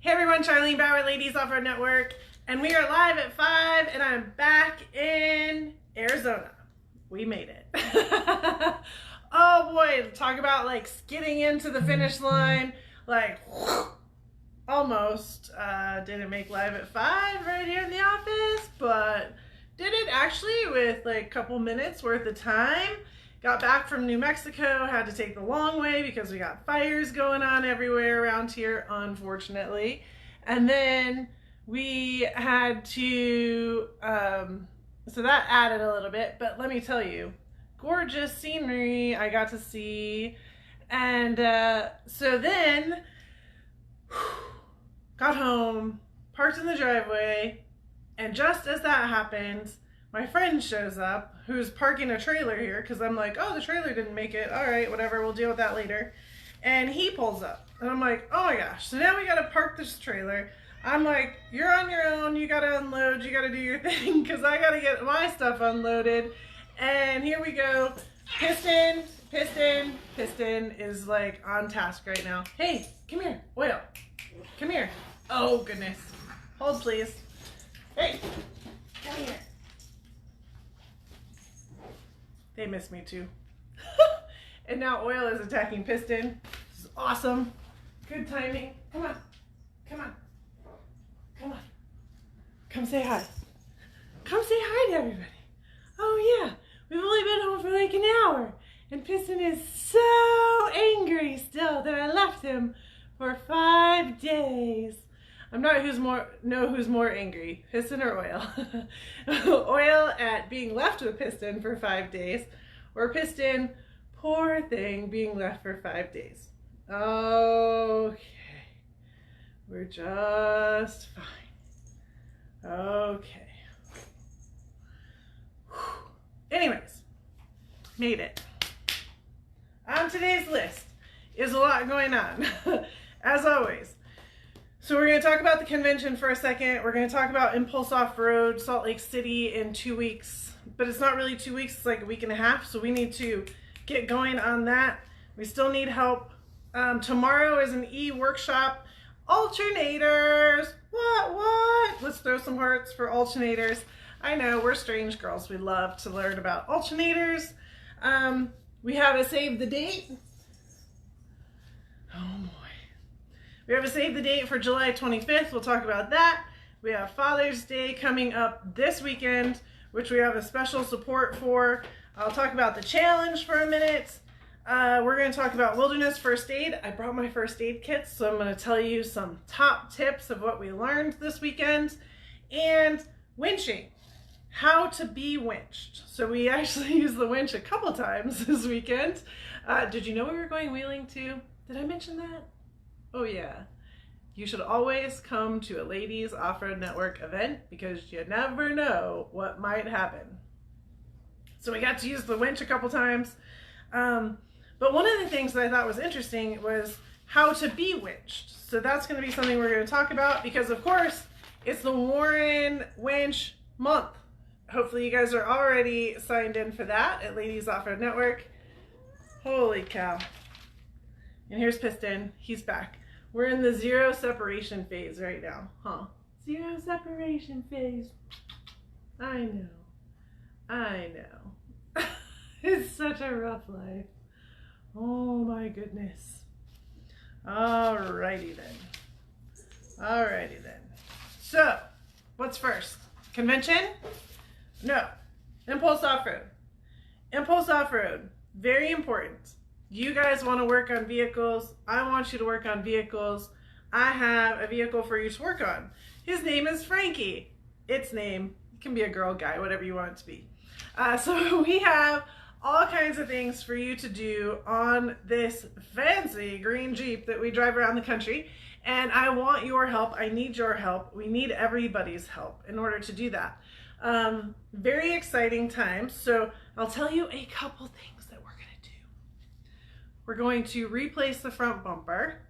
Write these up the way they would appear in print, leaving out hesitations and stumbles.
Hey everyone, Charlene Bauer, Ladies Offroad Network, and we are live at 5, and I'm back in Arizona. We made it. Oh boy, talk about like skidding into the finish line, like almost. Didn't make live at 5 right here in the office, but did it actually with like a couple minutes worth of time. Got back from New Mexico, had to take the long way because we got fires going on everywhere around here, unfortunately. And then we had to, so that added a little bit, but let me tell you, gorgeous scenery I got to see. And so then, got home, parked in the driveway, and just as that happened, my friend shows up who's parking a trailer here because I'm like, oh, the trailer didn't make it. All right, whatever, we'll deal with that later. And he pulls up and I'm like, oh my gosh. So now we got to park this trailer. I'm like, you're on your own. You got to unload. You got to do your thing because I got to get my stuff unloaded. And here we go. Piston is like on task right now. Hey, come here. Oil. Come here. Oh, goodness. Hold, please. Hey, come here. They miss me too. And now Oil is attacking Piston. This is awesome. Good timing. Come on. Come on. Come on. Come say hi. Come say hi to everybody. Oh yeah. We've only been home for like an hour. And Piston is so angry still that I left him for 5 days. I'm not who's more angry, Piston or Oil. Oil at being left with Piston for 5 days, or Piston, poor thing, being left for 5 days. Okay, we're just fine. Okay. Anyways, made it. On today's list is a lot going on, as always. So we're going to talk about the convention for a second. We're going to talk about Impulse Off-Road, Salt Lake City in 2 weeks. But it's not really 2 weeks, it's like a week and a half. So we need to get going on that. We still need help. Tomorrow is an e-workshop. Alternators! What? Let's throw some hearts for alternators. I know, we're strange girls. We love to learn about alternators. We have a save the date. Oh boy. We have a save the date for July 25th. We'll talk about that. We have Father's Day coming up this weekend, which we have a special support for. I'll talk about the challenge for a minute. We're going to talk about wilderness first aid. I brought my first aid kits, so I'm going to tell you some top tips of what we learned this weekend. And winching, how to be winched. So we actually used the winch a couple times this weekend. Did you know we were going wheeling too? Did I mention that? Oh yeah, you should always come to a Ladies Off-Road Network event because you never know what might happen. So we got to use the winch a couple times. But one of the things that I thought was interesting was how to be winched. So that's going to be something we're going to talk about because of course it's the Warren Winch month. Hopefully you guys are already signed in for that at Ladies Off-Road Network. Holy cow. And here's Piston, he's back. We're in the zero separation phase right now, huh? Zero separation phase. I know. It's such a rough life. Oh my goodness. Alrighty then. So, what's first? Convention? No. Impulse Off-Road. Impulse Off-Road, very important. You guys want to work on vehicles. I want you to work on vehicles. I have a vehicle for you to work on. His name is Frankie. Its name, it can be a girl, guy, whatever you want it to be. So we have all kinds of things for you to do on this fancy green Jeep that we drive around the country. And I want your help. I need your help. We need everybody's help in order to do that. Very exciting times. So I'll tell you a couple things. We're going to replace the front bumper.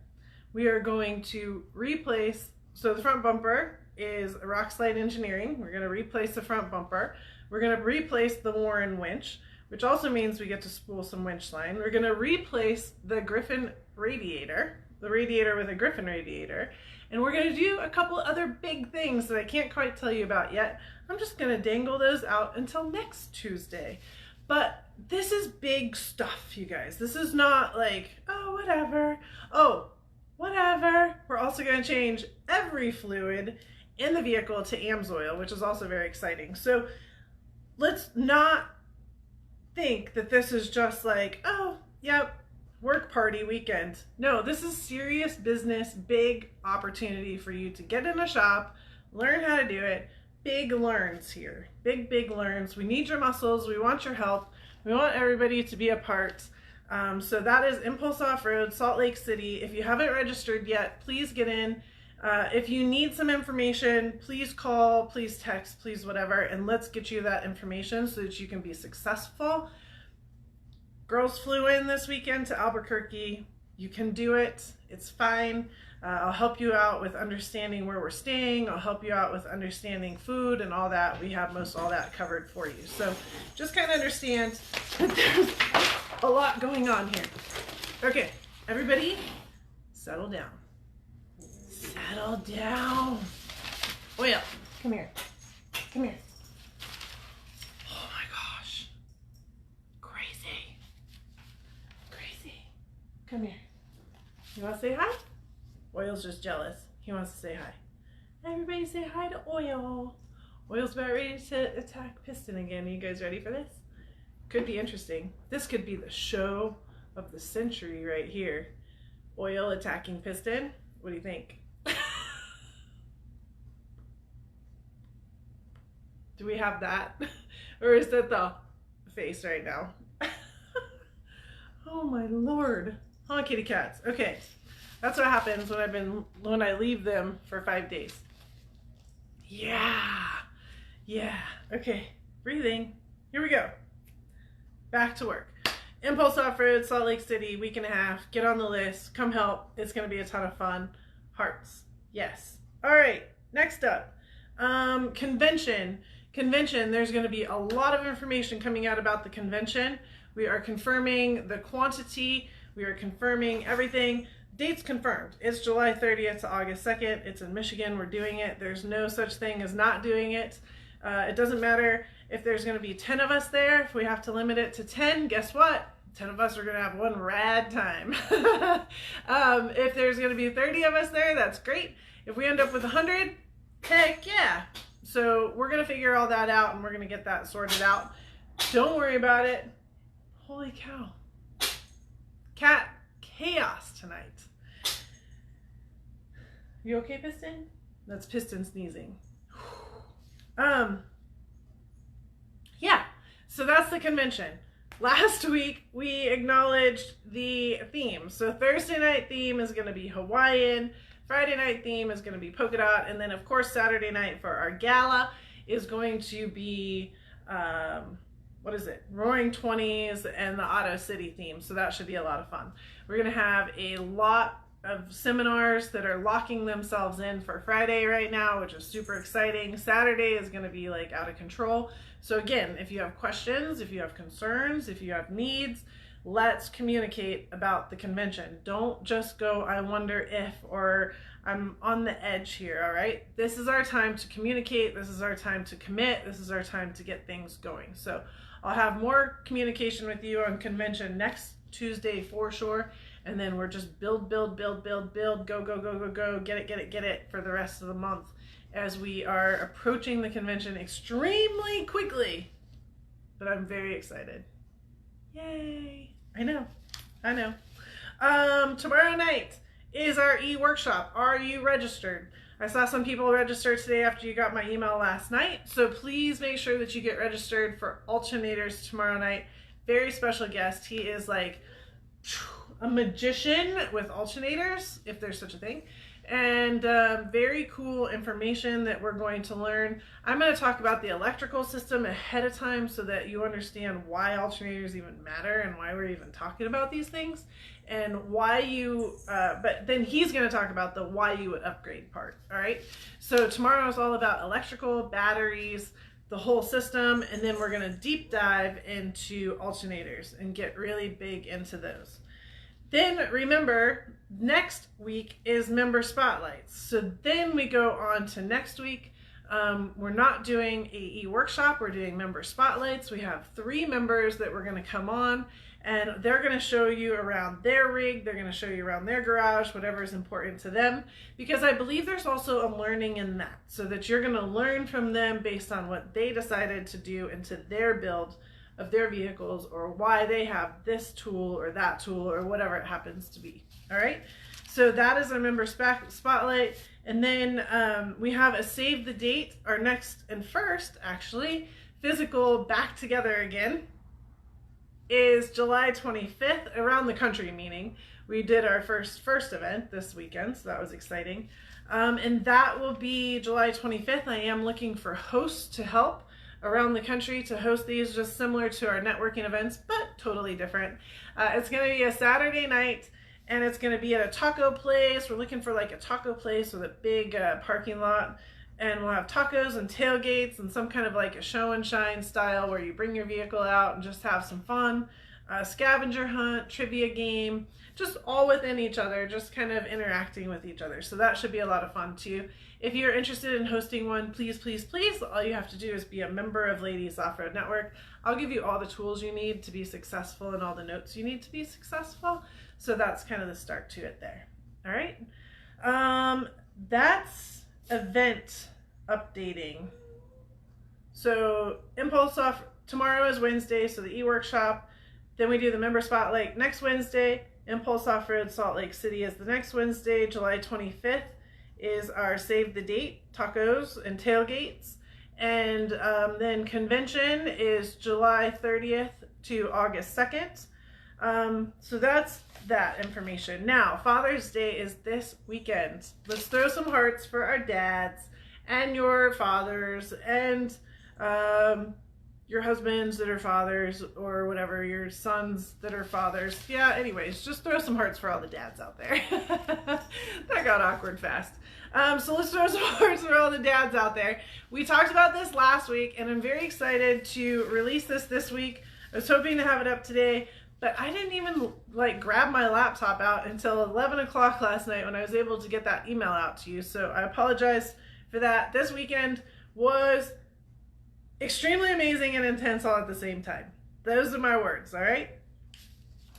We are going to replace, so the front bumper is Rockslide Engineering. We're going to replace the front bumper. We're going to replace the Warren winch, which also means we get to spool some winch line. We're going to replace the Griffin radiator, the radiator with a Griffin radiator. And we're going to do a couple other big things that I can't quite tell you about yet. I'm just going to dangle those out until next Tuesday. But this is big stuff, you guys. This is not like, oh, whatever. Oh, whatever. We're also going to change every fluid in the vehicle to AMSOIL, which is also very exciting. So let's not think that this is just like, oh, yep, work party weekend. No, this is serious business, big opportunity for you to get in a shop, learn how to do it. Big learns here. Big learns. We need your muscles. We want your help. We want everybody to be a part. So that is Impulse Off-Road, Salt Lake City. If you haven't registered yet, please get in. If you need some information, please call, please text, please whatever, and let's get you that information so that you can be successful. Girls flew in this weekend to Albuquerque. You can do it. It's fine. I'll help you out with understanding where we're staying. I'll help you out with understanding food and all that. We have most all that covered for you. So just kind of understand that there's a lot going on here. Okay, everybody, settle down. Settle down. Oil, come here. Come here. Oh my gosh. Crazy. Crazy. Come here. You want to say hi? Oil's just jealous. He wants to say hi. Everybody say hi to Oil. Oil's about ready to attack Piston again. Are you guys ready for this? Could be interesting. This could be the show of the century right here. Oil attacking Piston. What do you think? Do we have that? Or is that the face right now? Oh my Lord. Huh, kitty cats. Okay. That's what happens when I leave them for 5 days. Yeah. Yeah. Okay. Breathing. Here we go. Back to work. Impulse Off-Road, Salt Lake City, week and a half. Get on the list. Come help. It's going to be a ton of fun. Hearts. Yes. All right. Next up. Convention. Convention. There's going to be a lot of information coming out about the convention. We are confirming the quantity. We are confirming everything. Date's confirmed. It's July 30th to August 2nd. It's in Michigan. We're doing it. There's no such thing as not doing it. It doesn't matter if there's going to be 10 of us there. If we have to limit it to 10, guess what? 10 of us are going to have one rad time. If there's going to be 30 of us there, that's great. If we end up with 100, heck yeah. So we're going to figure all that out and we're going to get that sorted out. Don't worry about it. Holy cow. Cat chaos tonight. You okay, Piston? That's Piston sneezing. Yeah, so that's the convention. Last week we acknowledged the theme. So Thursday night theme is going to be Hawaiian, Friday night theme is going to be polka dot, and then of course Saturday night for our gala is going to be what is it? Roaring 20s and the Auto City theme. So that should be a lot of fun. We're going to have a lot of seminars that are locking themselves in for Friday right now, which is super exciting. Saturday is going to be like out of control. So again, if you have questions, if you have concerns, if you have needs, let's communicate about the convention. Don't just go, I wonder if, or I'm on the edge here, all right? This is our time to communicate. This is our time to commit. This is our time to get things going. So I'll have more communication with you on convention next Tuesday for sure. And then we're just build, go, get it for the rest of the month as we are approaching the convention extremely quickly. But I'm very excited. Yay. I know. Tomorrow night is our e-workshop. Are you registered? I saw some people register today after you got my email last night. So please make sure that you get registered for Alternators tomorrow night. Very special guest. He is like a magician with alternators, if there's such a thing, and very cool information that we're going to learn. I'm going to talk about the electrical system ahead of time so that you understand why alternators even matter and why we're even talking about these things and why you, but then he's going to talk about the why you would upgrade part. All right. So tomorrow is all about electrical, batteries, the whole system, and then we're going to deep dive into alternators and get really big into those. Then remember, next week is member spotlights. So then we go on to next week. We're not doing AE workshop, we're doing member spotlights. We have 3 members that we're going to come on, and they're going to show you around their rig, they're going to show you around their garage, whatever is important to them, because I believe there's also a learning in that, so that you're going to learn from them based on what they decided to do into their build of their vehicles, or why they have this tool or that tool or whatever it happens to be. All right, so that is our member spotlight. And then we have a save the date, our next and first actually physical back together again is July 25th, around the country meeting. We did our first event this weekend, so that was exciting. And that will be July 25th. I am looking for hosts to help around the country to host these, just similar to our networking events, but totally different. It's going to be a Saturday night, and it's going to be at a taco place. We're looking for like a taco place with a big parking lot, and we'll have tacos and tailgates and some kind of like a show and shine style where you bring your vehicle out and just have some fun. Scavenger hunt, trivia game, just all within each other, just kind of interacting with each other. So that should be a lot of fun too. If you're interested in hosting one, please, please, please, all you have to do is be a member of Ladies Off-Road Network. I'll give you all the tools you need to be successful and all the notes you need to be successful. So that's kind of the start to it there. All right. That's event updating. So Impulse Off tomorrow is Wednesday, so the e-workshop. Then we do the member spotlight next Wednesday. Impulse Off-Road Salt Lake City is the next Wednesday. July 25th is our save the date, tacos and tailgates. And then convention is July 30th to August 2nd. So that's that information. Now, Father's Day is this weekend. Let's throw some hearts for our dads and your fathers and your husbands that are fathers, or whatever, your sons that are fathers. Yeah, anyways, just throw some hearts for all the dads out there. That got awkward fast. So let's throw some hearts for all the dads out there. We talked about this last week, and I'm very excited to release this week. I was hoping to have it up today, but I didn't even like grab my laptop out until 11 o'clock last night when I was able to get that email out to you. So I apologize for that. This weekend was extremely amazing and intense all at the same time. Those are my words, all right?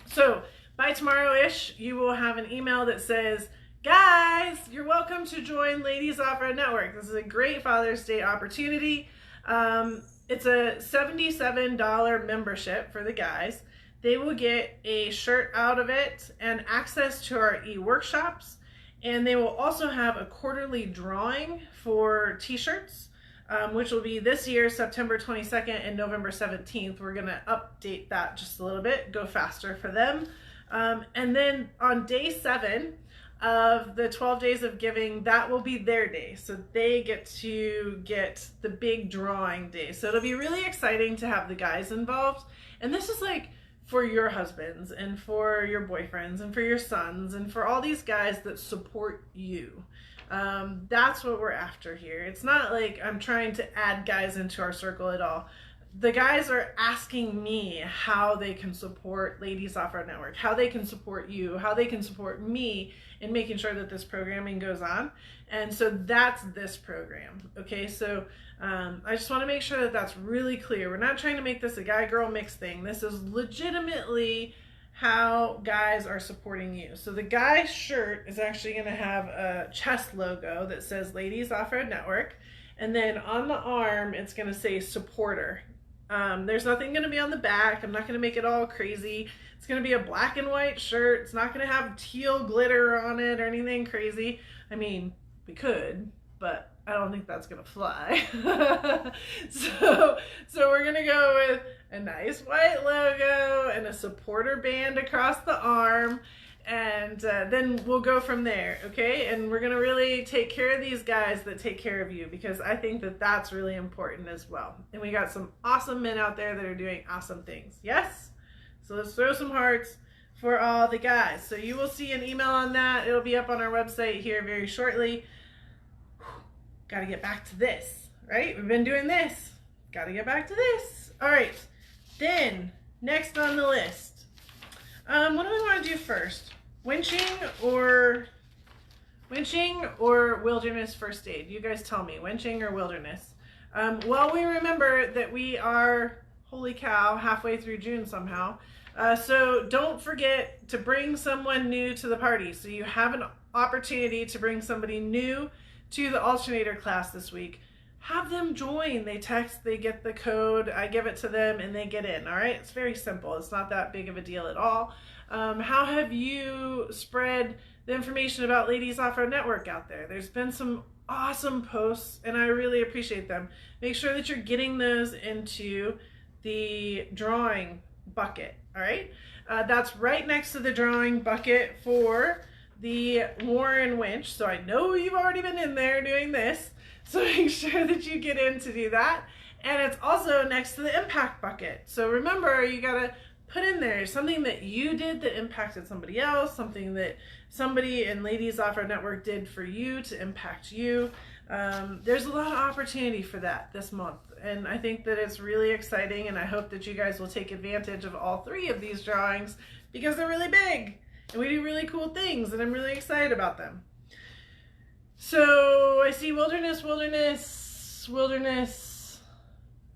So by tomorrow-ish, you will have an email that says, guys, you're welcome to join Ladies Off-Road Network. This is a great Father's Day opportunity. It's a $77 membership for the guys. They will get a shirt out of it and access to our e-workshops. And they will also have a quarterly drawing for t-shirts, which will be this year, September 22nd and November 17th. We're going to update that just a little bit, go faster for them. And then on day 7 of the 12 days of giving, that will be their day. So they get to get the big drawing day. So it'll be really exciting to have the guys involved. And this is like for your husbands and for your boyfriends and for your sons and for all these guys that support you. That's what we're after here. It's not like I'm trying to add guys into our circle at all. The guys are asking me how they can support Ladies Off-Road Network, how they can support you, how they can support me in making sure that this programming goes on. And so that's this program. Okay, so I just want to make sure that that's really clear. We're not trying to make this a guy-girl mix thing. This is legitimately how guys are supporting you. So the guy's shirt is actually going to have a chest logo that says Ladies Off-Road Network. And then on the arm, it's going to say supporter. There's nothing going to be on the back. I'm not going to make it all crazy. It's going to be a black and white shirt. It's not going to have teal glitter on it or anything crazy. I mean, we could, but I don't think that's going to fly. So we're going to go with a nice white logo and a supporter band across the arm. And then we'll go from there, okay? And we're going to really take care of these guys that take care of you, because I think that that's really important as well. And we got some awesome men out there that are doing awesome things. Yes? So let's throw some hearts for all the guys. So you will see an email on that. It'll be up on our website here very shortly. Got to get back to this, right? We've been doing this. Got to get back to this. All right. Then, next on the list. What do we want to do first? Winching or wilderness first aid? You guys tell me, winching or wilderness? Well, we remember that we are, holy cow, halfway through June somehow. So don't forget to bring someone new to the party. So you have an opportunity to bring somebody new to the alternator class this week. Have them join. They text, they get the code, I give it to them, and they get in. All right, it's very simple. It's not that big of a deal at all. How have you spread the information about Ladies Offroad Network out there? There's been some awesome posts, and I really appreciate them. Make sure that you're getting those into the drawing bucket. All right, that's right next to the drawing bucket for the Warren winch. So I know you've already been in there doing this, so make sure that you get in to do that. And it's also next to the impact bucket. So remember, you gotta put in there something that you did that impacted somebody else, something that somebody in Ladies Offroad Network did for you to impact you. There's a lot of opportunity for that this month, and I think that it's really exciting, and I hope that you guys will take advantage of all three of these drawings because they're really big and we do really cool things, and I'm really excited about them. So I see wilderness.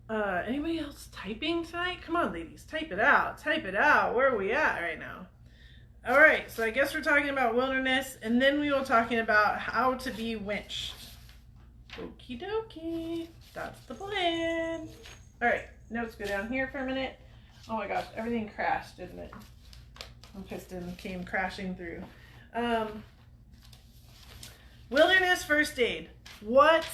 Anybody else typing tonight? Come on, ladies, type it out. Where are we at right now? All right, so I guess we're talking about wilderness, and then we will talking about how to be winched. Okie dokie, that's the plan. All right, notes go down here for a minute. Oh my gosh, everything crashed, didn't it? My piston came crashing through. Wilderness first aid. What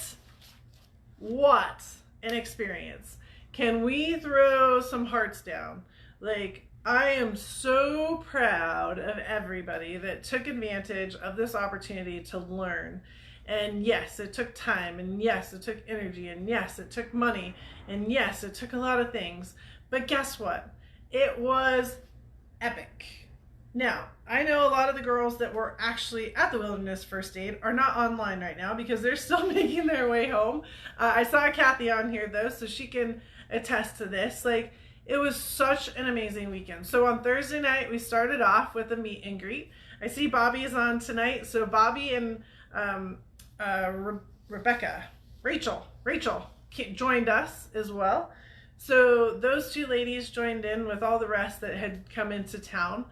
an experience. Can we throw some hearts down? Like, I am so proud of everybody that took advantage of this opportunity to learn. And yes, it took time, and yes, it took energy, and yes, it took money, and yes, it took a lot of things. But guess what? It was epic. Now, I know a lot of the girls that were actually at the Wilderness First Aid are not online right now because they're still making their way home. I saw Kathy on here though, so she can attest to this. Like, it was such an amazing weekend. So on Thursday night, we started off with a meet and greet. I see Bobby is on tonight. So Bobby and Rachel joined us as well. So those two ladies joined in with all the rest that had come into town.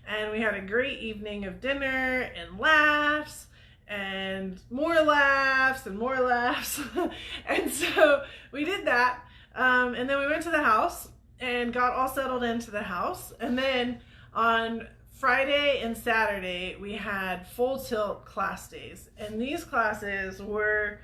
And we had a great evening of dinner and laughs and more laughs and more laughs. And so we did that. And then we went to the house and got all settled into the house. And then on Friday and Saturday, we had full tilt class days. And these classes were,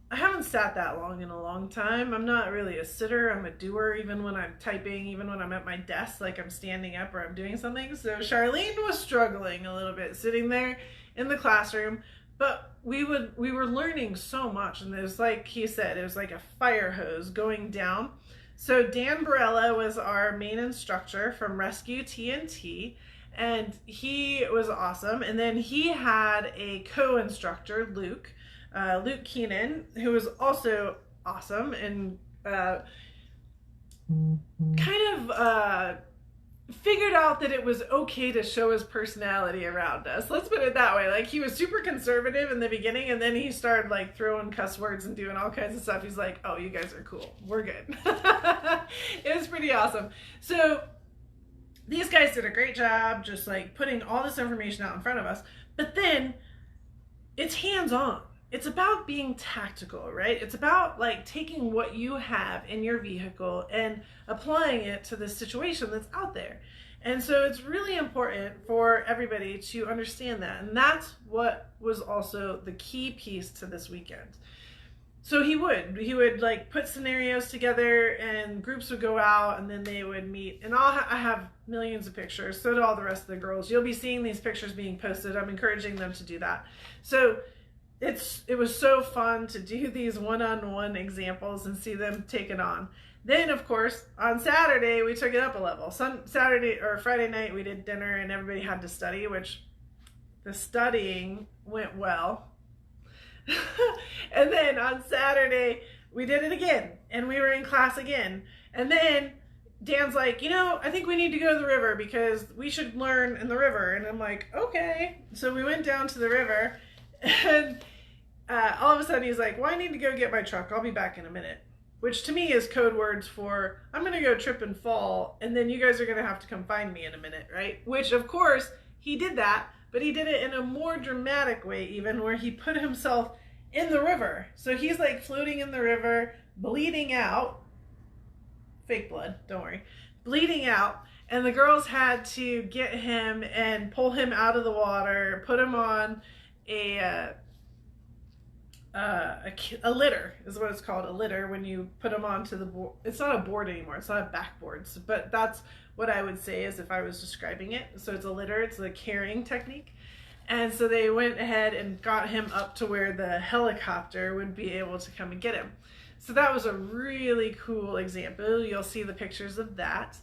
I haven't sat that long in a long time. I'm not really a sitter. I'm a doer, even when I'm typing, even when I'm at my desk, like I'm standing up or I'm doing something. So Charlene was struggling a little bit sitting there in the classroom, but we were learning so much. And there's, like he said, it was like a fire hose going down. So Dan Barella was our main instructor from Rescue TNT, and he was awesome. And then he had a co-instructor, Luke Keenan, who was also awesome and figured out that it was okay to show his personality around us. Let's put it that way. Like, he was super conservative in the beginning, and then he started like throwing cuss words and doing all kinds of stuff. He's like, oh, you guys are cool. We're good. It was pretty awesome. So these guys did a great job just like putting all this information out in front of us, but then it's hands-on. It's about being tactical, right? It's about like taking what you have in your vehicle and applying it to the situation that's out there. And so it's really important for everybody to understand that. And that's what was also the key piece to this weekend. So he would like put scenarios together, and groups would go out, and then they would meet. And I have millions of pictures. So do all the rest of the girls. You'll be seeing these pictures being posted. I'm encouraging them to do that. So it was so fun to do these one-on-one examples and see them take it on. Then, of course, on Saturday, we took it up a level. Friday night, we did dinner and everybody had to study, which the studying went well. And then on Saturday, we did it again and we were in class again. And then Dan's like, you know, I think we need to go to the river because we should learn in the river. And I'm like, okay. So we went down to the river, and all of a sudden he's like, well, I need to go get my truck. I'll be back in a minute. Which to me is code words for, I'm going to go trip and fall, and then you guys are going to have to come find me in a minute, right? Which, of course, he did that, but he did it in a more dramatic way even, where he put himself in the river. So he's like floating in the river, bleeding out. Fake blood, don't worry. Bleeding out. And the girls had to get him and pull him out of the water, put him on a litter, is what it's called, a litter, when you put them onto the board. It's not a board anymore, it's not a backboard, but that's what I would say as if I was describing it. So it's a litter, it's a carrying technique. And so they went ahead and got him up to where the helicopter would be able to come and get him. So that was a really cool example. You'll see the pictures of that.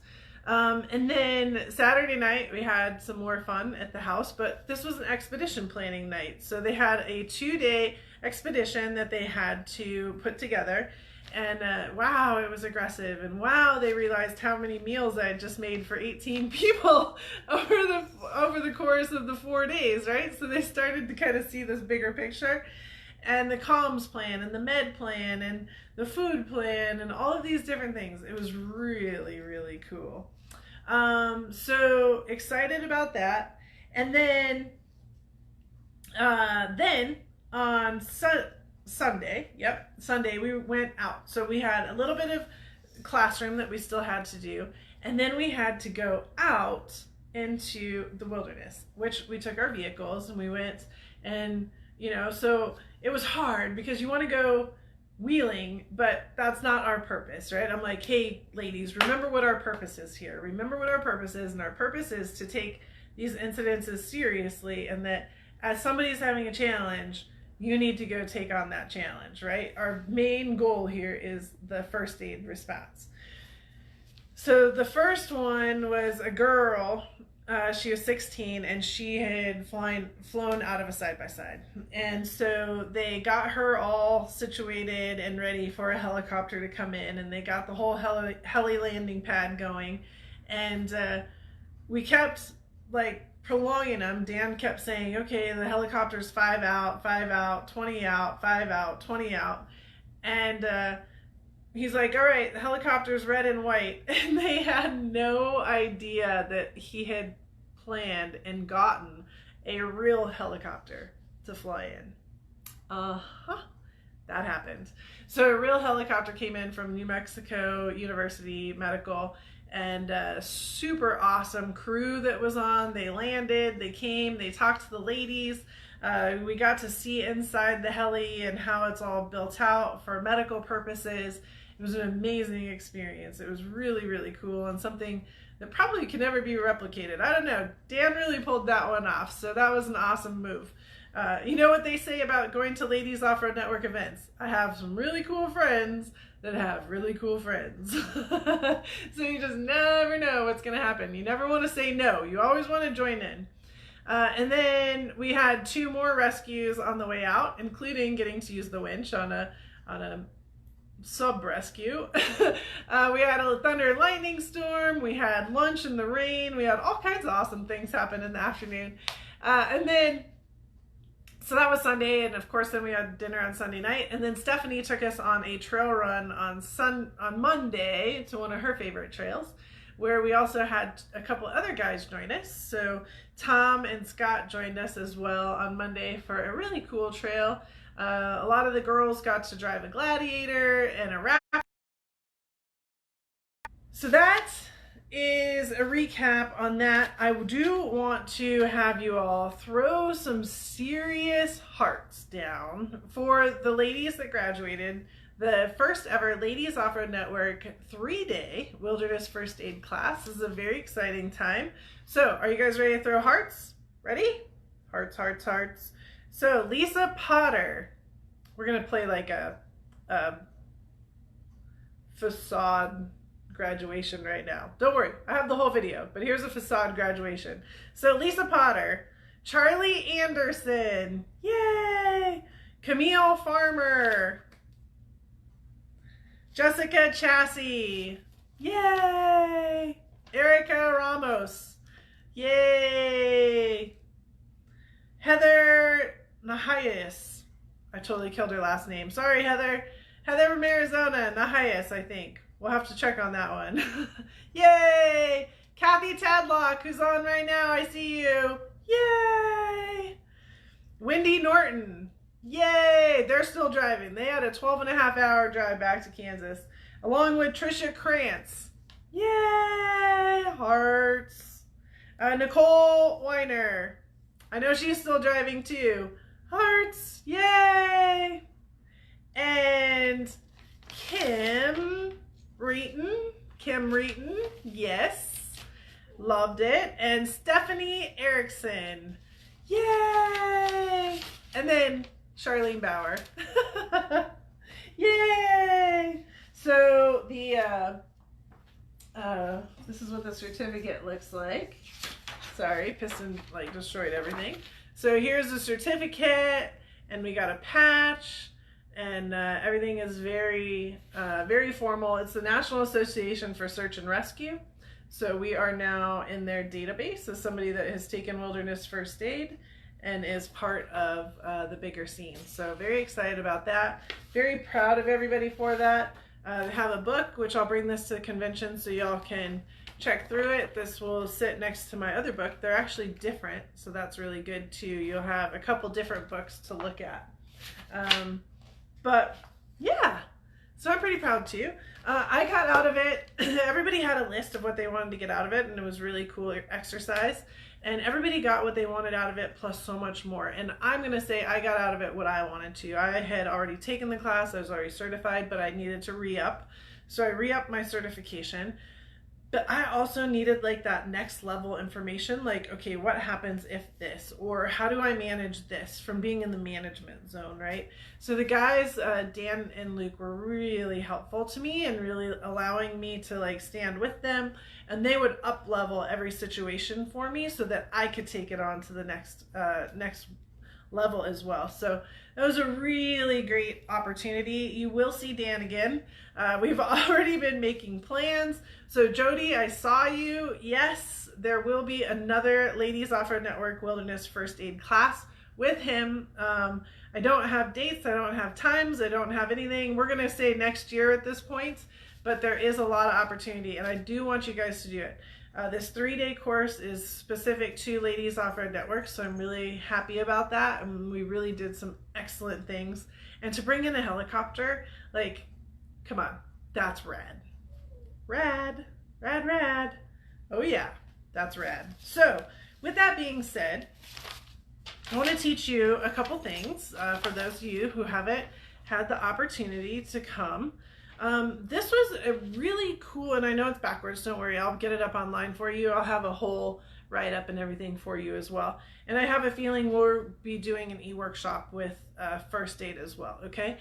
And then Saturday night we had some more fun at the house, but this was an expedition planning night. So they had a 2-day expedition that they had to put together, and wow, it was aggressive, and wow, they realized how many meals I had just made for 18 people over the course of the 4 days, right? So they started to kind of see this bigger picture, and the comms plan and the med plan and the food plan and all of these different things. It was really, really cool. So excited about that. And then on Sunday, Sunday we went out. So we had a little bit of classroom that we still had to do. And then we had to go out into the wilderness, which we took our vehicles and we went, and so it was hard because you want to go wheeling, but that's not our purpose, right? I'm like, hey ladies, remember what our purpose is here. Remember what our purpose is, and our purpose is to take these incidences seriously, and that as somebody's having a challenge, you need to go take on that challenge, right? Our main goal here is the first aid response. So the first one was a girl. She was 16, and she had flown out of a side-by-side. And so they got her all situated and ready for a helicopter to come in, and they got the whole heli landing pad going. And we kept prolonging them. Dan kept saying, okay, the helicopter's 5 out, 5 out, 20 out, 5 out, 20 out. And he's like, all right, the helicopter's red and white. And they had no idea that he had planned and gotten a real helicopter to fly in. That happened. So a real helicopter came in from New Mexico University Medical, and a super awesome crew that was on. They landed, they came, they talked to the ladies. We got to see inside the heli and how it's all built out for medical purposes. It was an amazing experience. It was really, really cool, and something that probably can never be replicated. I don't know. Dan really pulled that one off, so that was an awesome move. You know what they say about going to Ladies Off-Road Network events? I have some really cool friends that have really cool friends. So you just never know what's going to happen. You never want to say no. You always want to join in. And then we had 2 more rescues on the way out, including getting to use the winch on a sub-rescue. We had a thunder and lightning storm. We had lunch in the rain. We had all kinds of awesome things happen in the afternoon. And then, so that was Sunday, and of course then we had dinner on Sunday night, and then Stephanie took us on a trail run on Monday to one of her favorite trails, where we also had a couple other guys join us. So Tom and Scott joined us as well on Monday for a really cool trail. A lot of the girls got to drive a Gladiator and a Raptor. So that is a recap on that. I do want to have you all throw some serious hearts down for the ladies that graduated the first ever Ladies Off-Road Network 3-day wilderness first aid class. This is a very exciting time. So are you guys ready to throw hearts? Ready? Hearts, hearts, hearts. So Lisa Potter, we're going to play like a facade graduation right now. Don't worry, I have the whole video, but here's a facade graduation. So Lisa Potter, Charlie Anderson, yay! Camille Farmer, Jessica Chassie, Yay! Erica Ramos. Yay! Heather Nahayas. I totally killed her last name. Sorry, Heather. Heather from Arizona. Nahayas, I think. We'll have to check on that one. Yay! Kathy Tadlock, who's on right now. I see you. Yay! Wendy Norton. Yay! They're still driving. They had a 12.5-hour drive back to Kansas. Along with Trisha Krantz. Yay! Hearts. Nicole Weiner. I know she's still driving too. Hearts. Yay! And Kim Reeton. Yes. Loved it. And Stephanie Erickson. Yay! And then Charlene Bauer. Yay! So the this is what the certificate looks like. Sorry, piston like destroyed everything. So here's the certificate, and we got a patch, and everything is very formal. It's the National Association for Search and Rescue. So we are now in their database as somebody that has taken wilderness first aid and is part of the bigger scene. So very excited about that. Very proud of everybody for that. They have a book, which I'll bring this to the convention so y'all can check through it. This will sit next to my other book. They're actually different, so that's really good too. You'll have a couple different books to look at. But yeah, so I'm pretty proud too. I got out of it, everybody had a list of what they wanted to get out of it, and it was really cool exercise. And everybody got what they wanted out of it, plus so much more. And I'm going to say I got out of it what I wanted to. I had already taken the class. I was already certified, but I needed to re-up. So I re-upped my certification. But I also needed like that next level information. Like, okay, what happens if this? Or how do I manage this from being in the management zone, right? So the guys, Dan and Luke, were really helpful to me and really allowing me to like stand with them. And they would up level every situation for me so that I could take it on to the next level as well. So it was a really great opportunity. You will see Dan again. We've already been making plans. So Jody, I saw you. Yes, there will be another Ladies Off-Road Network Wilderness First Aid class with him. I don't have dates. I don't have times. I don't have anything. We're going to say next year at this point, but there is a lot of opportunity and I do want you guys to do it. This 3-day course is specific to Ladies Off-Road Network, so I'm really happy about that. And we really did some excellent things. And to bring in a helicopter, like, come on, that's rad. Rad. Oh yeah, that's rad. So with that being said, I want to teach you a couple things for those of you who haven't had the opportunity to come. This was a really cool, and I know it's backwards, don't worry, I'll get it up online for you. I'll have a whole write-up and everything for you as well. And I have a feeling we'll be doing an e-workshop with first aid as well, okay?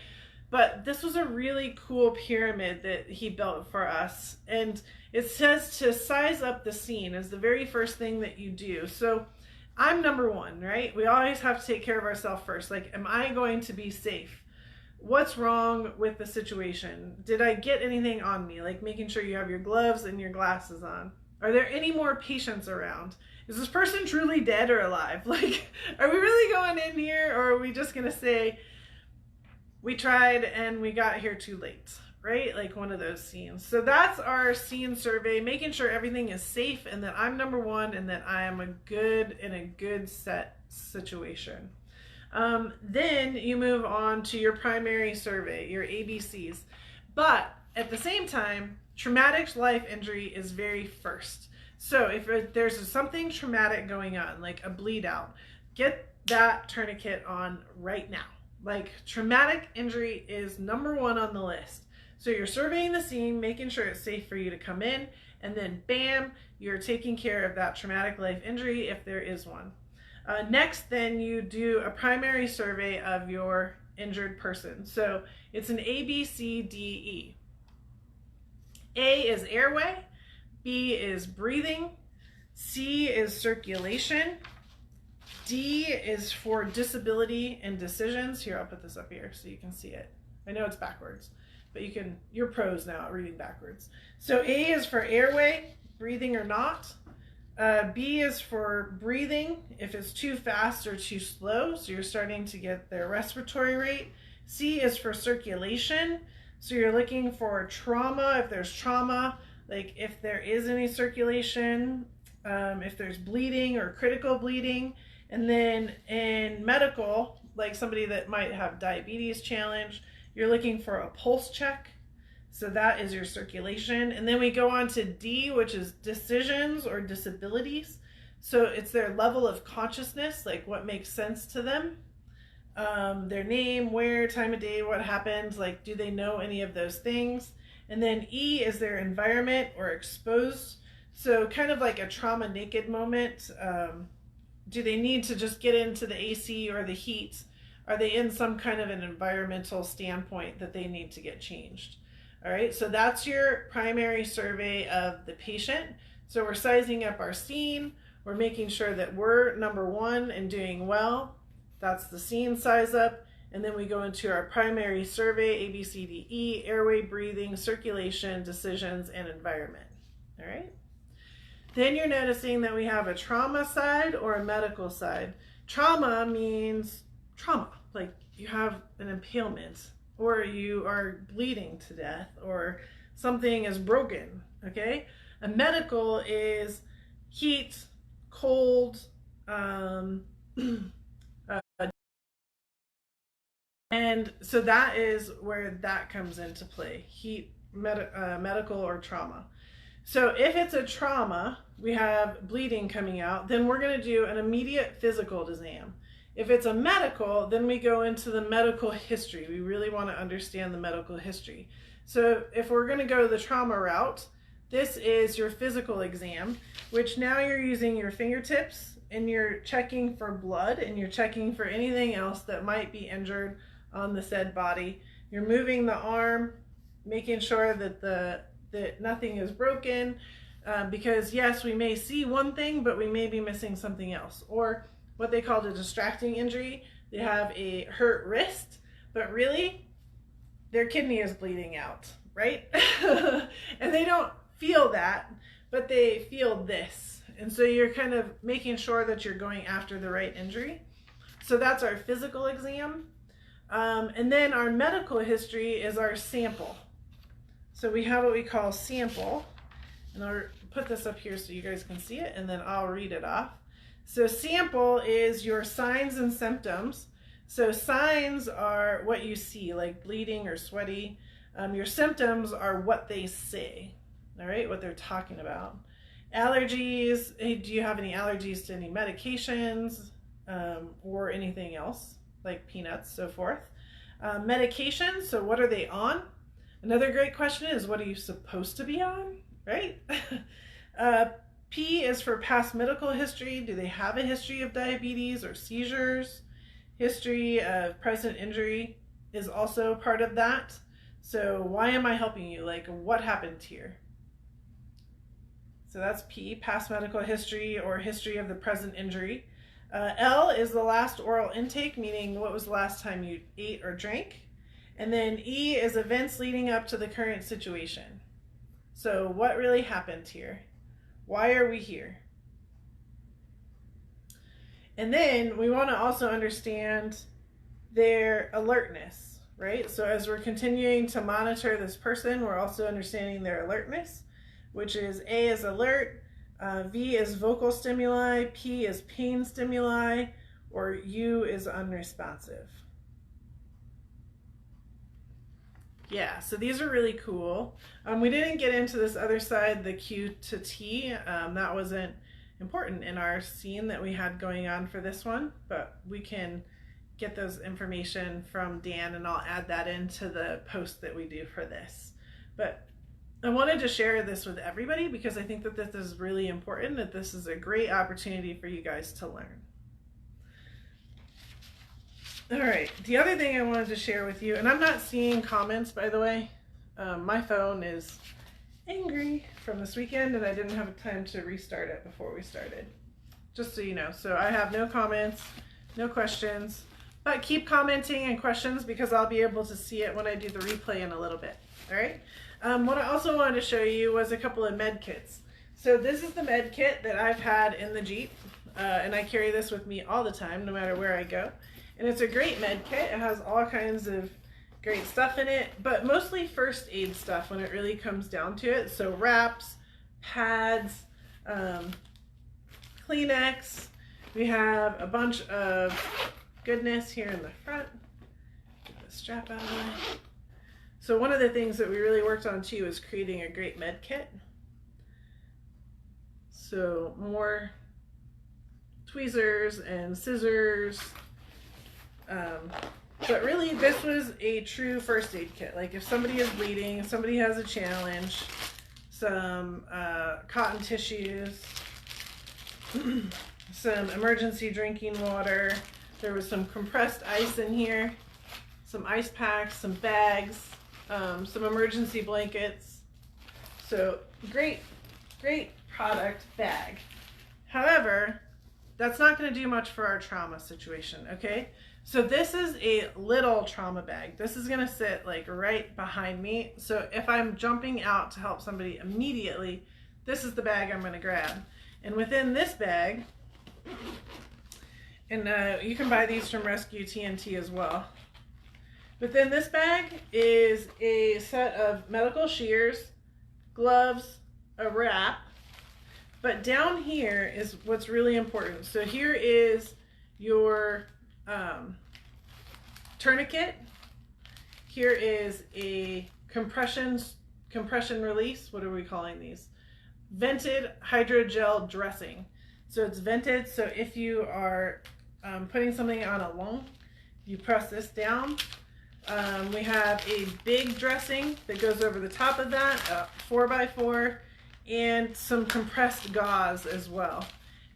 But this was a really cool pyramid that he built for us. And it says to size up the scene is the very first thing that you do. So I'm number one, right? We always have to take care of ourselves first. Like, am I going to be safe? What's wrong with the situation? Did I get anything on me? Like making sure you have your gloves and your glasses on. Are there any more patients around? Is this person truly dead or alive? Like, are we really going in here, or are we just going to say, we tried and we got here too late, right? Like one of those scenes. So that's our scene survey, making sure everything is safe and that I'm number one and that I am in a good set situation. Then you move on to your primary survey, your ABCs. But at the same time, traumatic life injury is very first. So if there's something traumatic going on, like a bleed out, get that tourniquet on right now. Like, traumatic injury is number one on the list. So you're surveying the scene, making sure it's safe for you to come in, and then bam, you're taking care of that traumatic life injury if there is one. Next, then you do a primary survey of your injured person. So it's an A, B, C, D, E. A is airway, B is breathing, C is circulation, D is for disability and decisions. Here, I'll put this up here so you can see it. I know it's backwards. but you're pros now at reading backwards. So A is for airway, breathing or not. B is for breathing, if it's too fast or too slow, so you're starting to get their respiratory rate. C is for circulation, so you're looking for trauma, if there's trauma, like if there is any circulation, if there's bleeding or critical bleeding. And then in medical, like somebody that might have diabetes challenge, you're looking for a pulse check. So that is your circulation. And then we go on to D, which is decisions or disabilities. So it's their level of consciousness, like what makes sense to them. Their name, where, time of day, what happened, like do they know any of those things? And then E is their environment or exposed. So kind of like a trauma naked moment. Do they need to just get into the AC or the heat? Are they in some kind of an environmental standpoint that they need to get changed? All right, so that's your primary survey of the patient. So we're sizing up our scene. We're making sure that we're number one and doing well. That's the scene size up. And then we go into our primary survey, A, B, C, D, E, airway, breathing, circulation, decisions, and environment. All right. Then you're noticing that we have a trauma side or a medical side. Trauma means trauma, like you have an impalement or you are bleeding to death or something is broken, okay? A medical is heat, cold, and so that is where that comes into play, heat, medical or trauma. So if it's a trauma, we have bleeding coming out, then we're going to do an immediate physical exam. If it's a medical, then we go into the medical history. We really want to understand the medical history. So if we're going to go the trauma route, this is your physical exam, which now you're using your fingertips and you're checking for blood and you're checking for anything else that might be injured on the said body. You're moving the arm, making sure that that nothing is broken, because yes, we may see one thing, but we may be missing something else. Or what they call a distracting injury. They have a hurt wrist, but really their kidney is bleeding out, right? And they don't feel that, but they feel this. And so you're kind of making sure that you're going after the right injury. So that's our physical exam. And then our medical history is our sample. So we have what we call sample, and I'll put this up here so you guys can see it, and then I'll read it off. So sample is your signs and symptoms. So signs are what you see, like bleeding or sweaty. Your symptoms are what they say, all right, what they're talking about. Allergies, hey, do you have any allergies to any medications or anything else, like peanuts, so forth. Medications, so what are they on? Another great question is, what are you supposed to be on, right? P is for past medical history. Do they have a history of diabetes or seizures? History of present injury is also part of that. So why am I helping you? Like, what happened here? So that's P, past medical history or history of the present injury. L is the last oral intake, meaning what was the last time you ate or drank. And then E is events leading up to the current situation. So what really happened here? Why are we here? And then we want to also understand their alertness, right? So as we're continuing to monitor this person, we're also understanding their alertness, which is A is alert, V is vocal stimuli, P is pain stimuli, or U is unresponsive. Yeah, so these are really cool. We didn't get into this other side, the Q to T. That wasn't important in our scene that we had going on for this one, but we can get those information from Dan and I'll add that into the post that we do for this. But I wanted to share this with everybody because I think that this is really important, that this is a great opportunity for you guys to learn. All right, the other thing I wanted to share with you, and I'm not seeing comments, by the way. My phone is angry from this weekend and I didn't have time to restart it before we started, just so you know. So I have no comments, no questions, But keep commenting and questions because I'll be able to see it when I do the replay in a little bit. All right. What I also wanted to show you was a couple of med kits. So this is the med kit that I've had in the Jeep, and I carry this with me all the time, no matter where I go. And it's a great med kit. It has all kinds of great stuff in it, but mostly first aid stuff when it really comes down to it. So wraps, pads, Kleenex. We have a bunch of goodness here in the front. Get the strap out of the way. So one of the things that we really worked on too is creating a great med kit. So more tweezers and scissors. But really this was a true first aid kit. Like if somebody is bleeding, if somebody has a challenge, some cotton tissues, some emergency drinking water. There was some compressed ice in here, some ice packs, some bags, some emergency blankets. So great product bag. However, that's not going to do much for our trauma situation, okay? So this is a little trauma bag. This is going to sit like right behind me. So if I'm jumping out to help somebody immediately, this is the bag I'm going to grab. And within this bag, and you can buy these from Rescue TNT as well. Within this bag is a set of medical shears, gloves, a wrap, but down here is what's really important. So here is your tourniquet. Here is a compression release. What are we calling these? Vented hydrogel dressing. So it's vented, so if you are putting something on a lung, you press this down. We have a big dressing that goes over the top of that, 4x4, and some compressed gauze as well.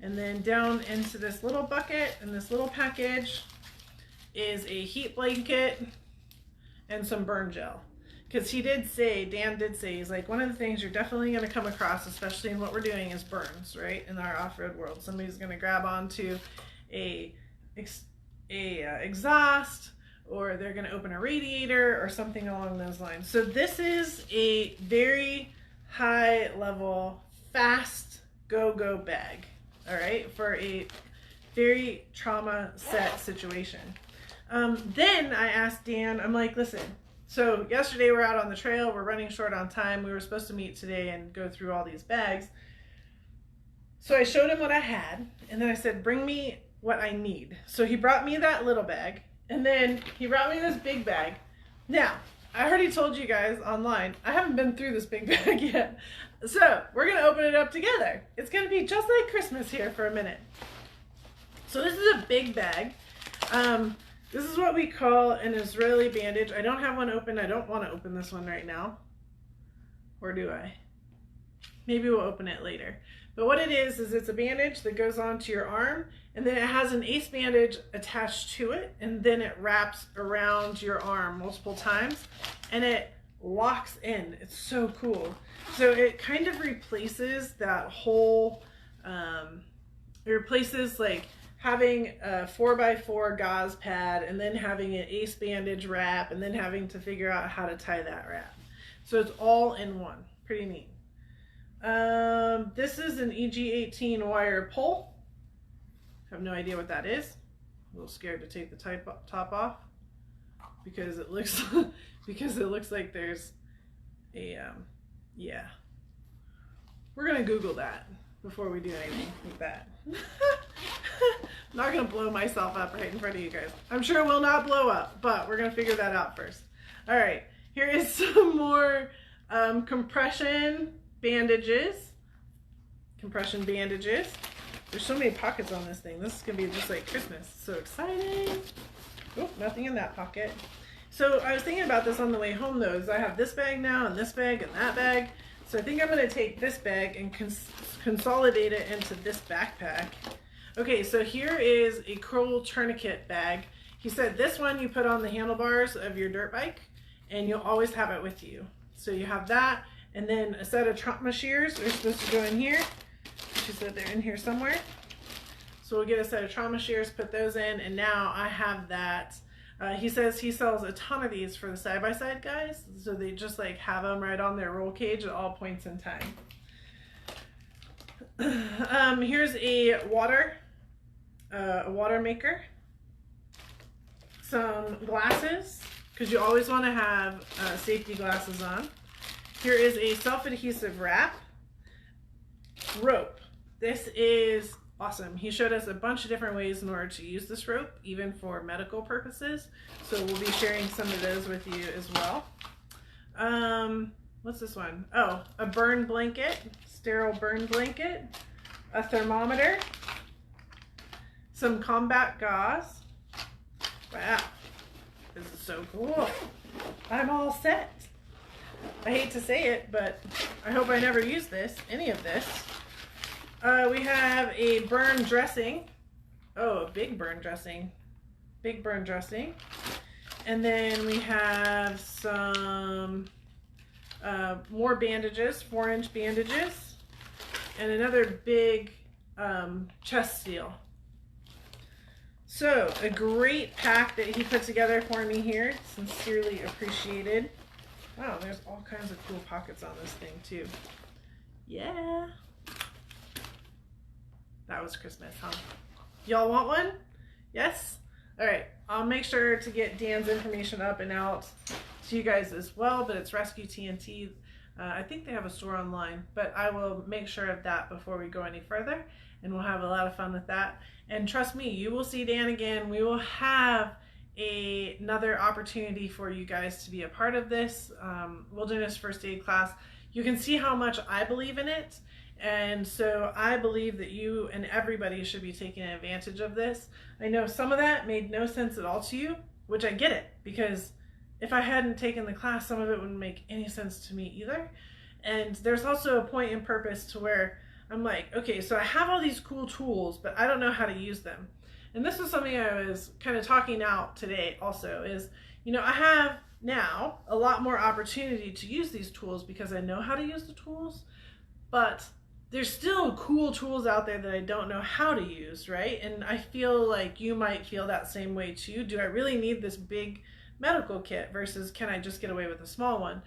And then down into this little bucket and this little package is a heat blanket and some burn gel. Because he did say, Dan did say, he's like, one of the things you're definitely going to come across, especially in what we're doing, is burns, right? In our off-road world. Somebody's going to grab onto a exhaust, or they're going to open a radiator or something along those lines. So this is a very high level, fast go bag, all right, for a very trauma set situation. Then I asked Dan, I'm like, listen, so yesterday we're out on the trail, we're running short on time, we were supposed to meet today and go through all these bags. So I showed him what I had, and then I said, bring me what I need. So he brought me that little bag, and then he brought me this big bag. Now, I already told you guys online, I haven't been through this big bag yet. So we're gonna open it up together. It's gonna be just like Christmas here for a minute. So this is a big bag. This is what we call an Israeli bandage. I don't have one open. I don't want to open this one right now. Or do I? Maybe we'll open it later. But what it is it's a bandage that goes onto your arm, and then it has an ace bandage attached to it, and then it wraps around your arm multiple times, and it locks in. It's so cool. So it kind of replaces that whole, it replaces like having a 4x4 gauze pad and then having an ace bandage wrap and then having to figure out how to tie that wrap. So it's all in one. Pretty neat. This is an EG18 wire pull. Have no idea what that is. A little scared to take the top off because it looks like there's a yeah. We're gonna Google that before we do anything like that. I'm not gonna blow myself up right in front of you guys. I'm sure it will not blow up, but we're gonna figure that out first. All right, here is some more compression bandages. There's so many pockets on this thing. This is gonna be just like Christmas. So exciting. Oh, nothing in that pocket. So I was thinking about this on the way home though, is I have this bag now and this bag and that bag. So I think I'm gonna take this bag and consolidate it into this backpack. Okay, so here is a cool tourniquet bag. He said this one you put on the handlebars of your dirt bike and you'll always have it with you. So you have that, and then a set of trauma shears are supposed to go in here. She said they're in here somewhere. So we'll get a set of trauma shears, put those in, and now I have that. He says he sells a ton of these for the side-by-side guys, so they just like have them right on their roll cage at all points in time. Here's a water maker, some glasses, because you always want to have safety glasses on. Here is a self-adhesive wrap, rope. This is awesome. He showed us a bunch of different ways in order to use this rope, even for medical purposes. So we'll be sharing some of those with you as well. What's this one? Oh, a burn blanket, sterile burn blanket, a thermometer, some combat gauze. Wow, this is so cool. I'm all set. I hate to say it, but I hope I never use any of this. We have a burn dressing. Oh, a big burn dressing. Big burn dressing. And then we have some more bandages, 4-inch bandages, and another big chest seal. So, a great pack that he put together for me here. Sincerely appreciated. Wow, there's all kinds of cool pockets on this thing too. Yeah. That was Christmas, huh? Y'all want one? Yes? All right, I'll make sure to get Dan's information up and out to you guys as well, but it's Rescue TNT. I think they have a store online, but I will make sure of that before we go any further, and we'll have a lot of fun with that. And trust me, you will see Dan again. We will have another opportunity for you guys to be a part of this wilderness first aid class. You can see how much I believe in it. And so I believe that you and everybody should be taking advantage of this. I know some of that made no sense at all to you, which I get it, because if I hadn't taken the class, some of it wouldn't make any sense to me either. And there's also a point and purpose to where I'm like, okay, so I have all these cool tools, but I don't know how to use them. And this is something I was kind of talking out today also is, you know, I have now a lot more opportunity to use these tools because I know how to use the tools, but there's still cool tools out there that I don't know how to use, right? And I feel like you might feel that same way too. Do I really need this big medical kit versus can I just get away with a small one?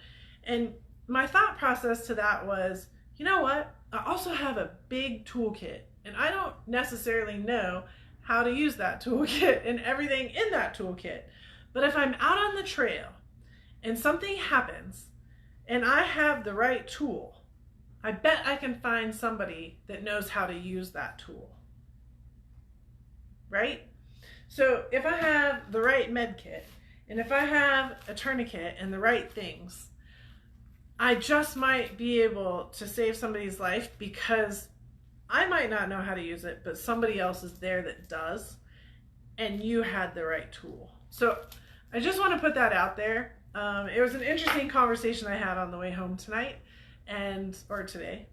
And my thought process to that was, you know what? I also have a big toolkit and I don't necessarily know how to use that toolkit and everything in that toolkit. But if I'm out on the trail and something happens and I have the right tool, I bet I can find somebody that knows how to use that tool, right? So if I have the right med kit and if I have a tourniquet and the right things, I just might be able to save somebody's life because I might not know how to use it, but somebody else is there that does, and you had the right tool. So I just want to put that out there. It was an interesting conversation I had on the way home tonight. Or today,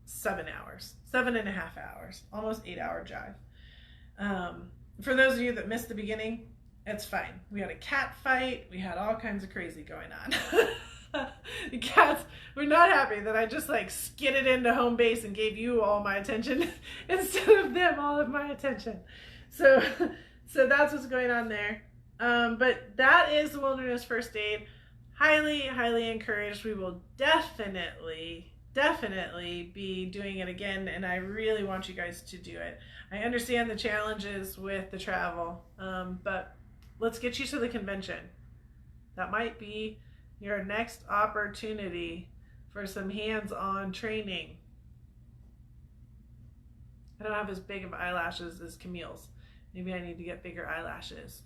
7 hours, 7.5 hours, almost 8-hour drive. For those of you that missed the beginning, it's fine. We had a cat fight. We had all kinds of crazy going on. The cats were not happy that I just like skidded into home base and gave you all my attention instead of them all of my attention. So that's what's going on there. But that is the Wilderness First Aid. Highly, highly encouraged. We will definitely be doing it again, and I really want you guys to do it. I understand the challenges with the travel, but let's get you to the convention. That might be your next opportunity for some hands-on training. I don't have as big of eyelashes as Camille's. Maybe I need to get bigger eyelashes.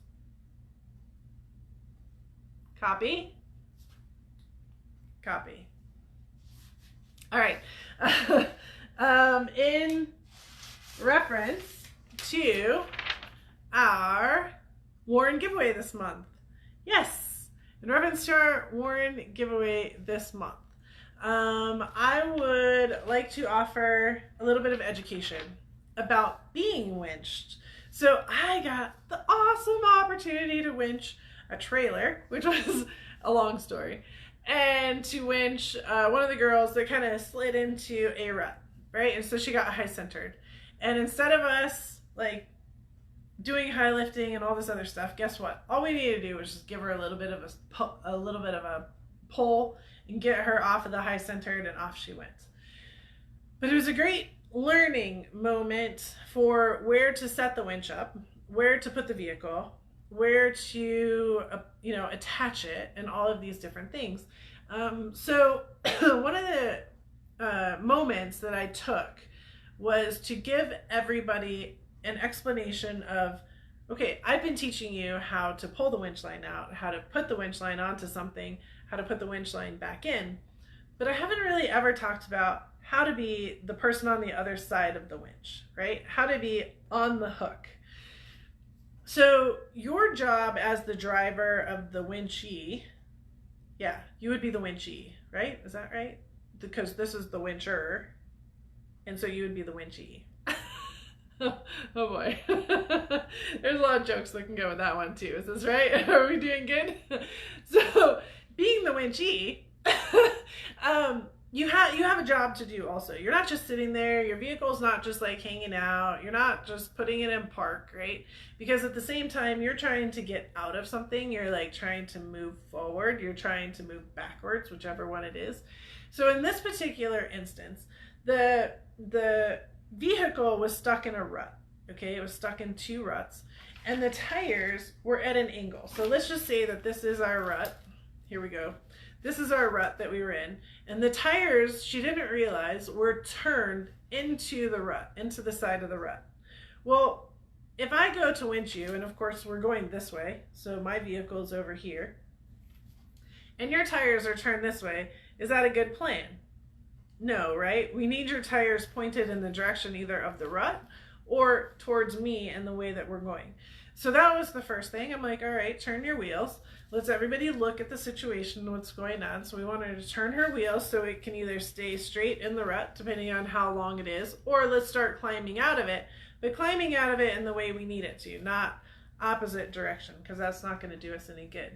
Copy? Copy. All right. In reference to our Warren giveaway this month. Yes, in reference to our Warren giveaway this month, I would like to offer a little bit of education about being winched. So I got the awesome opportunity to winch a trailer, which was a long story, and to winch one of the girls that kind of slid into a rut, right? And so she got high centered. And instead of us like doing high lifting and all this other stuff, guess what? All we needed to do was just give her a little bit of a pull and get her off of the high centered, and off she went. But it was a great learning moment for where to set the winch up, where to put the vehicle, where to attach it, and all of these different things. So one of the moments that I took was to give everybody an explanation of, okay, I've been teaching you how to pull the winch line out, how to put the winch line onto something, how to put the winch line back in, but I haven't really ever talked about how to be the person on the other side of the winch, right? How to be on the hook. So your job as the driver of the Winch'ee, yeah, you would be the Winch'ee, right? Is that right? Because this is the wincher, and so you would be the Winch'ee. Oh boy. There's a lot of jokes that can go with that one too. Is this right? Are we doing good? So being the Winch'ee, you have a job to do also. You're not just sitting there. Your vehicle's not just like hanging out. You're not just putting it in park, right? Because at the same time, you're trying to get out of something. You're like trying to move forward. You're trying to move backwards, whichever one it is. So in this particular instance, the vehicle was stuck in a rut. Okay, it was stuck in 2 ruts, and the tires were at an angle. So let's just say that this is our rut. Here we go. This is our rut that we were in, and the tires, she didn't realize, were turned into the rut, into the side of the rut. Well, if I go to winch you, and of course we're going this way, so my vehicle is over here, and your tires are turned this way, is that a good plan? No, right? We need your tires pointed in the direction either of the rut or towards me and the way that we're going. So that was the first thing. I'm like, all right, turn your wheels. Let's everybody look at the situation, what's going on. So we want her to turn her wheels so it can either stay straight in the rut, depending on how long it is, or let's start climbing out of it, but climbing out of it in the way we need it to, not opposite direction, because that's not going to do us any good.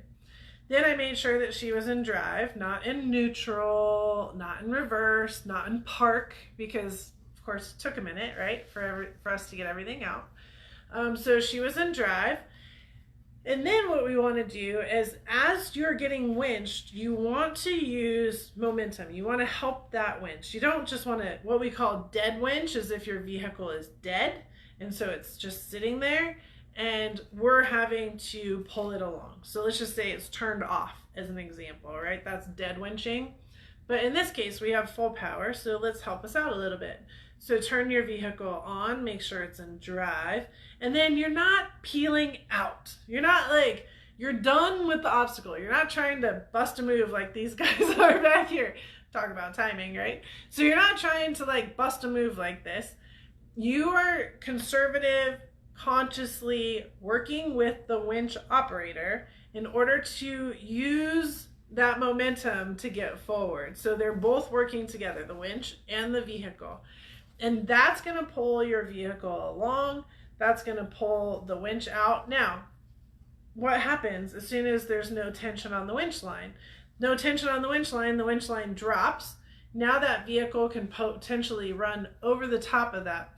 Then I made sure that she was in drive, not in neutral, not in reverse, not in park, because of course it took a minute, right, for us to get everything out. So she was in drive. And then what we want to do is, as you're getting winched, you want to use momentum. You want to help that winch. You don't just want to, what we call dead winch, as if your vehicle is dead, and so it's just sitting there, and we're having to pull it along. So let's just say it's turned off as an example, right? That's dead winching. But in this case, we have full power, so let's help us out a little bit. So turn your vehicle on, make sure it's in drive, and then you're not peeling out. You're not like, you're done with the obstacle. You're not trying to bust a move like these guys are back here. Talk about timing, right? So you're not trying to like bust a move like this. You are conservative, consciously working with the winch operator in order to use that momentum to get forward. So they're both working together, the winch and the vehicle. And that's going to pull your vehicle along. That's going to pull the winch out. Now, what happens as soon as there's no tension on the winch line? No tension on the winch line drops. Now that vehicle can potentially run over the top of that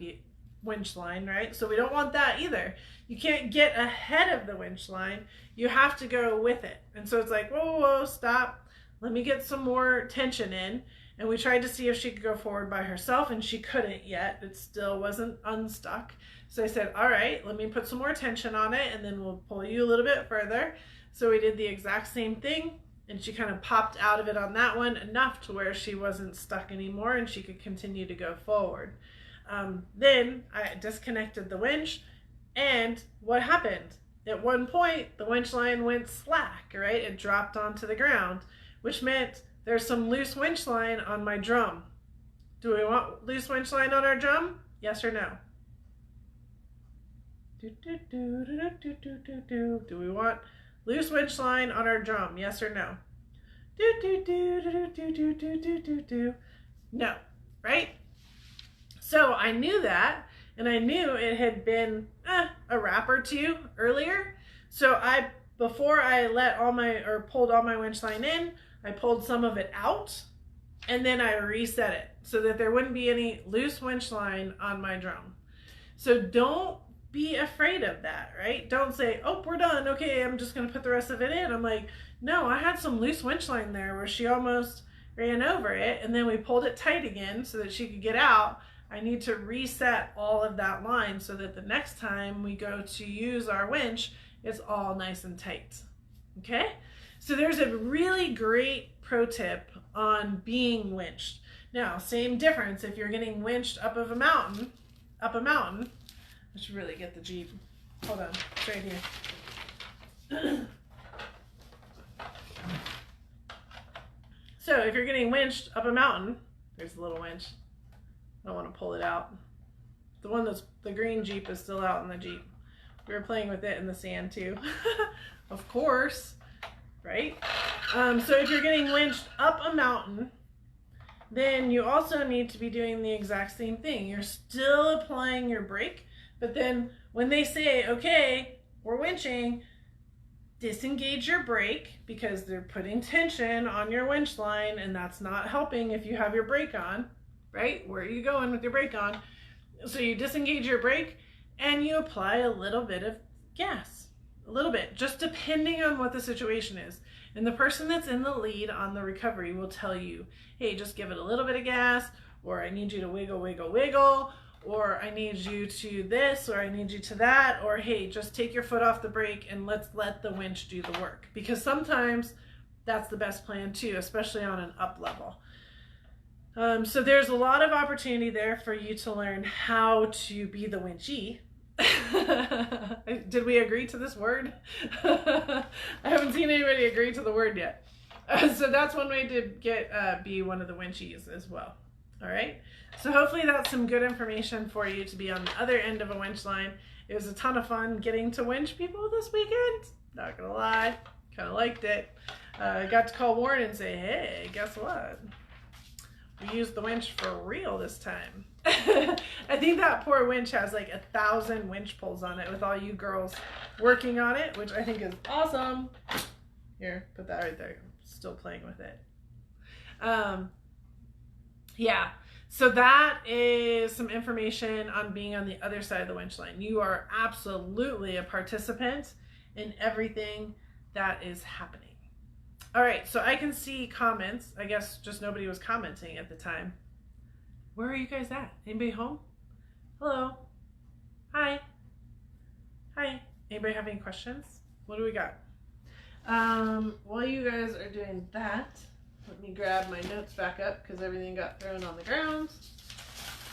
winch line, right? So we don't want that either. You can't get ahead of the winch line. You have to go with it. And so it's like, whoa, whoa, stop. Let me get some more tension in. And we tried to see if she could go forward by herself, and she couldn't yet. It still wasn't unstuck. So I said, all right, let me put some more tension on it, and then we'll pull you a little bit further. So we did the exact same thing, and she kind of popped out of it on that one enough to where she wasn't stuck anymore, and she could continue to go forward. Then I disconnected the winch, and what happened? At one point, the winch line went slack, right? It dropped onto the ground, which meant there's some loose winch line on my drum. Do we want loose winch line on our drum? Yes or no? Do we want loose winch line on our drum? Yes or no? No, right? So I knew that, and I knew it had been a wrap or two earlier. So before I pulled all my winch line in, I pulled some of it out, and then I reset it so that there wouldn't be any loose winch line on my drum. So don't be afraid of that, right? Don't say, oh, we're done. Okay, I'm just going to put the rest of it in. I'm like, no, I had some loose winch line there where she almost ran over it, and then we pulled it tight again so that she could get out. I need to reset all of that line so that the next time we go to use our winch, it's all nice and tight. Okay? So there's a really great pro tip on being winched. Now, same difference if you're getting winched up a mountain. I should really get the Jeep. Hold on, it's right here. So if you're getting winched up a mountain, there's the little winch. I don't want to pull it out. The one that's the green Jeep is still out in the Jeep. We were playing with it in the sand too. Of course, right? So if you're getting winched up a mountain, then you also need to be doing the exact same thing. You're still applying your brake, but then when they say, okay, we're winching, disengage your brake because they're putting tension on your winch line, and that's not helping if you have your brake on, right? Where are you going with your brake on? So you disengage your brake and you apply a little bit of gas, a little bit, just depending on what the situation is. And the person that's in the lead on the recovery will tell you, hey, just give it a little bit of gas, or I need you to wiggle, wiggle, wiggle, or I need you to this, or I need you to that, or hey, just take your foot off the brake and let's let the winch do the work. Because sometimes that's the best plan too, especially on an up level. So there's a lot of opportunity there for you to learn how to be the Winch'ee. Did we agree to this word? I haven't seen anybody agree to the word yet. So that's one way to get be one of the Winchees as well. All right. So hopefully that's some good information for you to be on the other end of a winch line. It was a ton of fun getting to winch people this weekend. Not gonna lie, kind of liked it. Got to call Warren and say, hey, guess what? We used the winch for real this time. I think that poor winch has like 1,000 winch pulls on it with all you girls working on it, which I think is awesome. Here, put that right there. I'm still playing with it. Yeah, so that is some information on being on the other side of the winch line. You are absolutely a participant in everything that is happening. All right, so I can see comments. I guess just nobody was commenting at the time. Where are you guys at? Anybody home? Hello? Hi? Hi? Anybody have any questions? What do we got? While you guys are doing that, let me grab my notes back up because everything got thrown on the ground.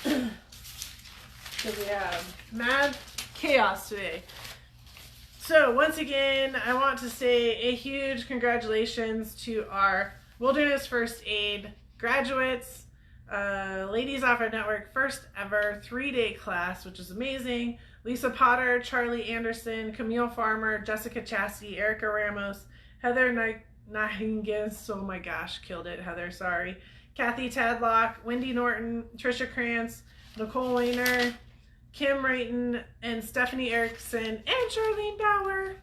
Because we have mad chaos today. So once again, I want to say a huge congratulations to our Wilderness First Aid graduates, Ladies Offroad Network first ever 3-day class, which is amazing. Lisa Potter, Charlie Anderson, Camille Farmer, Jessica Chastity, Erica Ramos, Heather Nahingas, oh my gosh, killed it, Heather, sorry. Kathy Tadlock, Wendy Norton, Trisha Krantz, Nicole Wayner, Kim Rayton, and Stephanie Erickson, and Charlene Bauer.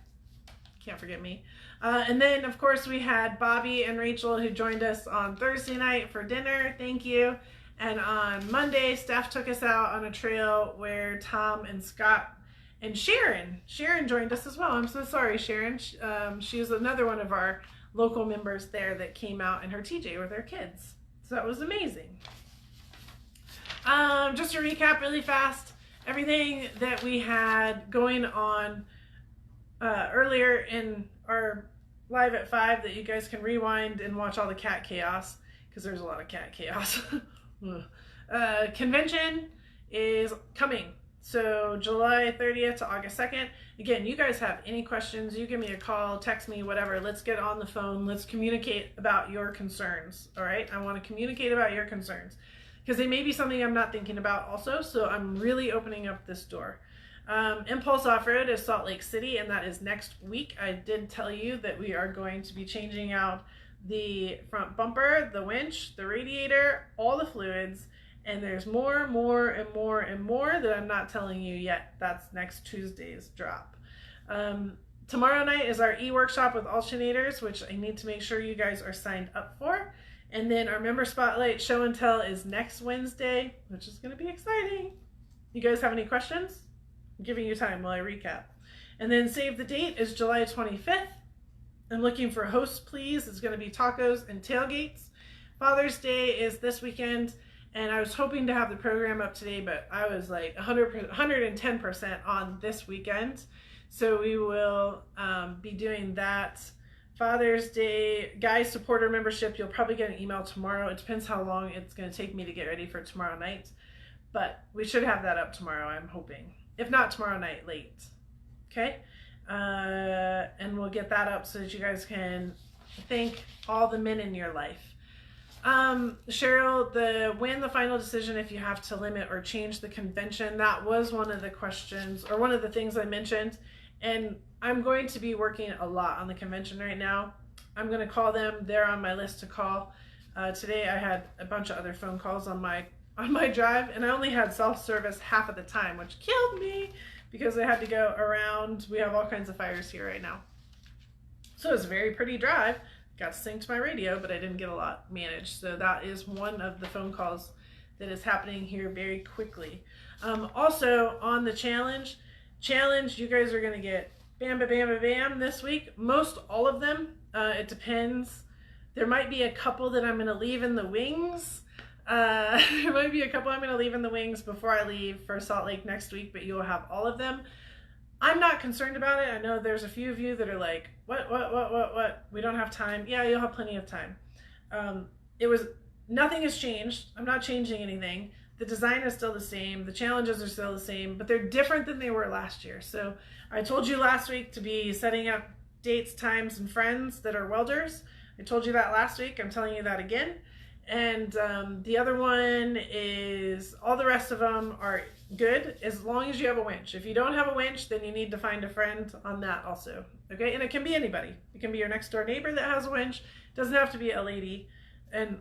Can't forget me. And then, of course, we had Bobby and Rachel who joined us on Thursday night for dinner. Thank you. And on Monday, Steph took us out on a trail where Tom and Scott and Sharon joined us as well. I'm so sorry, Sharon. She was another one of our local members there that came out in her TJ with her kids. So that was amazing. Just to recap really fast, everything that we had going on earlier in our live at 5 that you guys can rewind and watch all the cat chaos, because there's a lot of cat chaos. Convention is coming. So July 30th to August 2nd. Again, you guys have any questions, you give me a call, text me, whatever. Let's get on the phone. Let's communicate about your concerns. All right. I want to communicate about your concerns because they may be something I'm not thinking about also. So I'm really opening up this door. Impulse Off-Road is Salt Lake City, and that is next week. I did tell you that we are going to be changing out the front bumper, the winch, the radiator, all the fluids, and there's more that I'm not telling you yet. That's next Tuesday's drop. Tomorrow night is our e-workshop with Alternators, which I need to make sure you guys are signed up for. And then our member spotlight show and tell is next Wednesday, which is going to be exciting. You guys have any questions? I'm giving you time while I recap. And then save the date is July 25th. I'm looking for hosts, please. It's going to be tacos and tailgates. Father's Day is this weekend, and I was hoping to have the program up today, but I was like 110% on this weekend. So we will be doing that. Father's Day, guys, supporter membership. You'll probably get an email tomorrow. It depends how long it's going to take me to get ready for tomorrow night. But we should have that up tomorrow, I'm hoping. If not tomorrow night, late. Okay? And we'll get that up so that you guys can thank all the men in your life. Cheryl, when the final decision if you have to limit or change the convention, that was one of the questions, or one of the things I mentioned. And I'm going to be working a lot on the convention right now. I'm going to call them. They're on my list to call. Today I had a bunch of other phone calls on my drive, and I only had self-service half of the time, which killed me because I had to go around. We have all kinds of fires here right now. So it's a very pretty drive. Got to sync to my radio, but I didn't get a lot managed. So that is one of the phone calls that is happening here very quickly. Also on the challenge, you guys are going to get bam, bam, bam, bam, bam this week. Most all of them. It depends. There might be a couple that I'm going to leave in the wings. There might be a couple I'm going to leave in the wings before I leave for Salt Lake next week, but you'll have all of them. I'm not concerned about it. I know there's a few of you that are like, what? We don't have time. Yeah, you'll have plenty of time. Nothing has changed. I'm not changing anything. The design is still the same. The challenges are still the same, but they're different than they were last year. So I told you last week to be setting up dates, times, and friends that are welders. I told you that last week. I'm telling you that again. And the other one is, all the rest of them are good as long as you have a winch. If you don't have a winch, then you need to find a friend on that also. Okay, and it can be anybody. It can be your next door neighbor that has a winch. It doesn't have to be a lady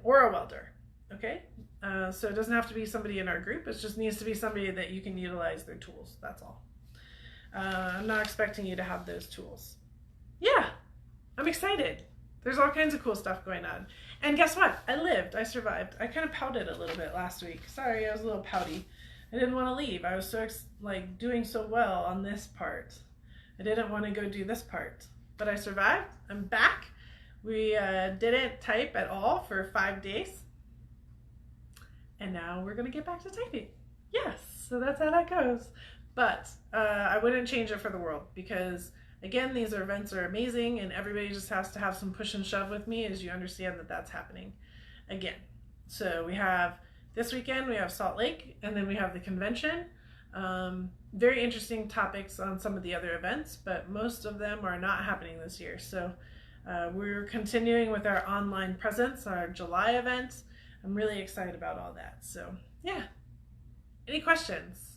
or a welder. Okay, so it doesn't have to be somebody in our group. It just needs to be somebody that you can utilize their tools. That's all. I'm not expecting you to have those tools. Yeah, I'm excited. There's all kinds of cool stuff going on. And guess what? I survived. I kind of pouted a little bit last week. Sorry, I was a little pouty. I didn't want to leave. I was so doing so well on this part. I didn't want to go do this part, but I survived. I'm back. We didn't type at all for 5 days. And now we're going to get back to typing. Yes, so that's how that goes. But I wouldn't change it for the world because, again, these events are amazing and everybody just has to have some push and shove with me as you understand that that's happening again. So we have this weekend, we have Salt Lake, and then we have the convention. Very interesting topics on some of the other events, but most of them are not happening this year. So we're continuing with our online presence, our July event. I'm really excited about all that. So yeah, any questions?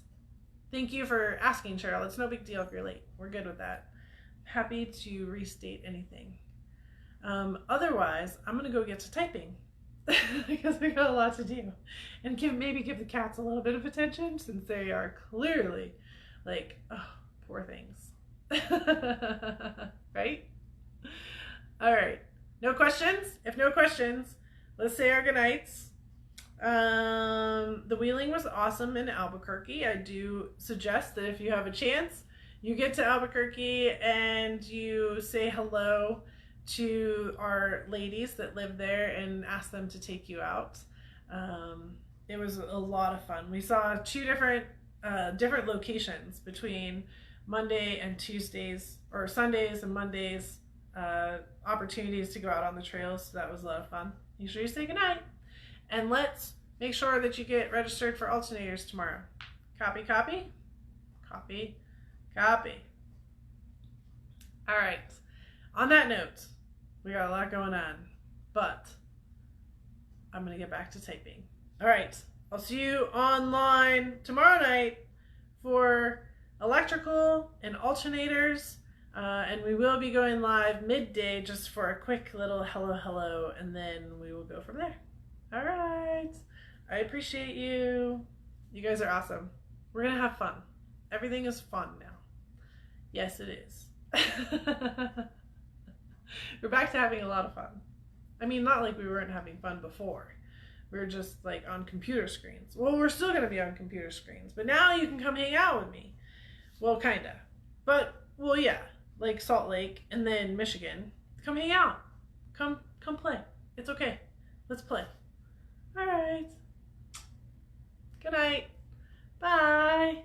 Thank you for asking, Cheryl. It's no big deal if you're late. We're good with that. Happy to restate anything. Otherwise, I'm going to go get to typing because we got a lot to do. And maybe give the cats a little bit of attention since they are clearly like, oh, poor things. Right? All right. No questions? If no questions, let's say our goodnights. The wheeling was awesome in Albuquerque. I do suggest that if you have a chance, you get to Albuquerque and you say hello to our ladies that live there and ask them to take you out. It was a lot of fun. We saw two different locations between Monday and Tuesdays, or Sundays and Mondays, opportunities to go out on the trails. So that was a lot of fun. Make sure you say goodnight. And let's make sure that you get registered for Alternators tomorrow. Copy, copy, copy, copy. All right. On that note, we got a lot going on, but I'm going to get back to typing. All right. I'll see you online tomorrow night for electrical and alternators. And we will be going live midday just for a quick little hello, and then we will go from there. All right. I appreciate you. You guys are awesome. We're going to have fun. Everything is fun now. Yes, it is. We're back to having a lot of fun. I mean, not like we weren't having fun before. We were just like on computer screens. Well, we're still going to be on computer screens, but now you can come hang out with me. Well, kind of. But, well, yeah, like Salt Lake and then Michigan. Come hang out. Come play. It's okay. Let's play. All right. Good night. Bye.